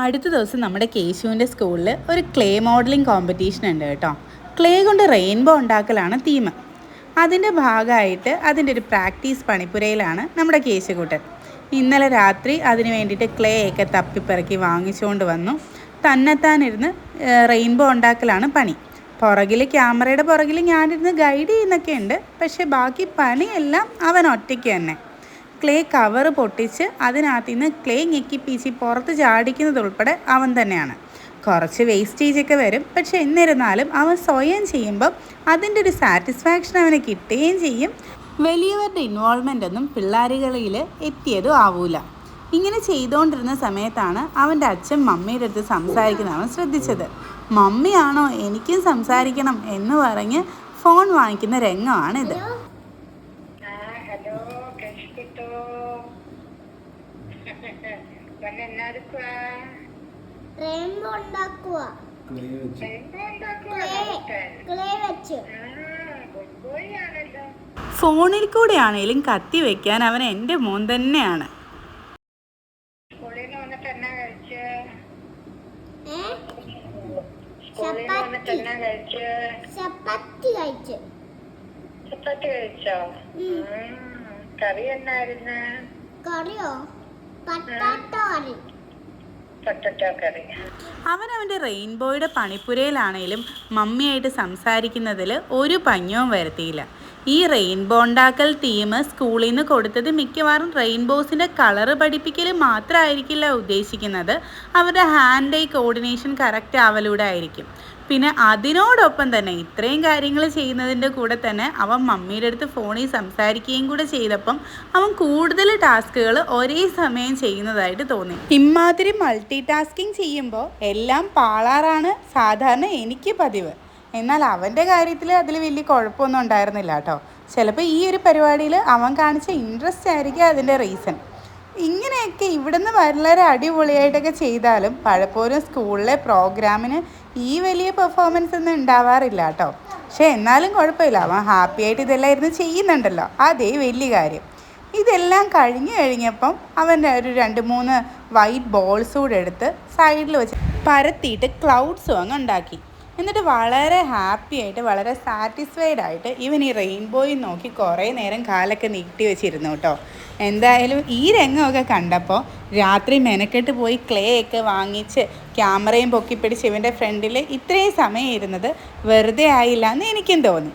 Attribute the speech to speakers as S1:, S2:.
S1: അടുത്ത ദിവസം നമ്മുടെ കേശുവിൻ്റെ സ്കൂളിൽ ഒരു ക്ലേ മോഡലിംഗ് കോമ്പറ്റീഷൻ ഉണ്ട് കേട്ടോ. ക്ലേ കൊണ്ട് റെയിൻബോ ഉണ്ടാക്കലാണ് തീം. അതിൻ്റെ ഭാഗമായിട്ട് അതിൻ്റെ ഒരു പ്രാക്ടീസ് പണിപ്പുരയിലാണ് നമ്മുടെ കേശുകൂട്ടൻ. ഇന്നലെ രാത്രി അതിന് വേണ്ടിയിട്ട് ക്ലേ ഒക്കെ തപ്പിപ്പിറക്കി വാങ്ങിച്ചുകൊണ്ട് വന്നു. തന്നെത്താനിരുന്ന് റെയിൻബോ ഉണ്ടാക്കലാണ് പണി. ക്യാമറയുടെ പുറകിൽ ഞാനിരുന്ന് ഗൈഡ് ചെയ്യുന്നൊക്കെ ഉണ്ട്. പക്ഷേ ബാക്കി പണിയെല്ലാം അവൻ ഒറ്റയ്ക്ക് തന്നെ. ക്ലേ കവറ് പൊട്ടിച്ച് അതിനകത്ത് നിന്ന് ക്ലേ ഞെക്കിപ്പീച്ചി പുറത്ത് ചാടിക്കുന്നതുൾപ്പെടെ അവൻ തന്നെയാണ്. കുറച്ച് വേസ്റ്റേജൊക്കെ വരും. പക്ഷെ എന്നിരുന്നാലും അവൻ സ്വയം ചെയ്യുമ്പം അതിൻ്റെ ഒരു സാറ്റിസ്ഫാക്ഷൻ അവന് കിട്ടുകയും ചെയ്യും. വലിയവരുടെ ഇൻവോൾവ്മെൻ്റ് ഒന്നും പിള്ളേരുകളിൽ എത്തിയതും ആവൂല. ഇങ്ങനെ ചെയ്തുകൊണ്ടിരുന്ന സമയത്താണ് അവൻ്റെ അച്ഛൻ മമ്മിയുടെ അടുത്ത് സംസാരിക്കുന്നത് അവൻ ശ്രദ്ധിച്ചത്. മമ്മിയാണോ എനിക്കും സംസാരിക്കണം എന്ന് പറഞ്ഞ് ഫോൺ വാങ്ങിക്കുന്ന രംഗമാണിത്. ഫോണിൽ കൂടെ ആണേലും കത്തി വെക്കാൻ അവൻ എൻ്റെ മോൻ തന്നെയാണ്. അവനവൻ്റെ റെയിൻബോയുടെ പണിപ്പുരയിലാണേലും മമ്മിയായിട്ട് സംസാരിക്കുന്നതിൽ ഒരു പഞ്ഞവും വരുത്തിയില്ല. ഈ റെയിൻബോ ഉണ്ടാക്കൽ തീം സ്കൂളിൽ നിന്ന് കൊടുത്തത് മിക്കവാറും റെയിൻബോസിൻ്റെ കളറ് പഠിപ്പിക്കൽ മാത്രമായിരിക്കില്ല ഉദ്ദേശിക്കുന്നത്. അവരുടെ ഹാൻഡ് ഐ കോർഡിനേഷൻ കറക്റ്റ് ആവലൂടെ ആയിരിക്കും. പിന്നെ അതിനോടൊപ്പം തന്നെ ഇത്രയും കാര്യങ്ങൾ ചെയ്യുന്നതിൻ്റെ കൂടെ തന്നെ അവൻ മമ്മിയുടെ അടുത്ത് ഫോണിൽ സംസാരിക്കുകയും കൂടെ ചെയ്തപ്പം അവൻ കൂടുതൽ ടാസ്കുകൾ ഒരേ സമയം ചെയ്യുന്നതായിട്ട് തോന്നി. ഇമാതിരി മൾട്ടി ടാസ്കിങ് ചെയ്യുമ്പോൾ എല്ലാം പാളാറാണ് സാധാരണ എനിക്ക് പതിവ്. എന്നാൽ അവൻ്റെ കാര്യത്തിൽ അതിൽ വലിയ കുഴപ്പമൊന്നും ഉണ്ടായിരുന്നില്ല കേട്ടോ. ചിലപ്പോൾ ഈ ഒരു പരിപാടിയിൽ അവൻ കാണിച്ച ഇൻട്രസ്റ്റ് ആയിരിക്കും അതിൻ്റെ റീസൺ. ഇങ്ങനെയൊക്കെ ഇവിടുന്ന് വളരെ അടിപൊളിയായിട്ടൊക്കെ ചെയ്താലും പലപ്പോഴും സ്കൂളിലെ പ്രോഗ്രാമിന് ഈ വലിയ പെർഫോമൻസ് ഒന്നും ഉണ്ടാവാറില്ല കേട്ടോ. പക്ഷേ എന്നാലും കുഴപ്പമില്ല, അവൻ ഹാപ്പി ആയിട്ട് ഇതെല്ലാം ഇരുന്ന് ചെയ്യുന്നുണ്ടല്ലോ, അതേ വലിയ കാര്യം. ഇതെല്ലാം കഴിഞ്ഞപ്പം അവൻ്റെ ഒരു 2-3 വൈറ്റ് ബോൾസ് കൂടെ എടുത്ത് സൈഡിൽ വെച്ച് പരത്തിയിട്ട് ക്ലൗഡ്സും അങ്ങ് ഉണ്ടാക്കി. എന്നിട്ട് വളരെ ഹാപ്പി ആയിട്ട് വളരെ സാറ്റിസ്ഫൈഡ് ആയിട്ട് ഇവൻ ഈ റെയിൻബോയിൽ നോക്കി കുറേ നേരം കാലൊക്കെ നീട്ടി വെച്ചിരുന്നു കേട്ടോ. എന്തായാലും ഈ രംഗമൊക്കെ കണ്ടപ്പോൾ രാത്രി മെനക്കെട്ട് പോയി ക്ലേ ഒക്കെ വാങ്ങിച്ച് ക്യാമറയും പൊക്കിപ്പിടിച്ച് ഇവൻ്റെ ഫ്രണ്ടിൽ ഇത്രയും സമയം ഇരുന്നത് വെറുതെ ആയില്ല എന്ന് എനിക്കും തോന്നി.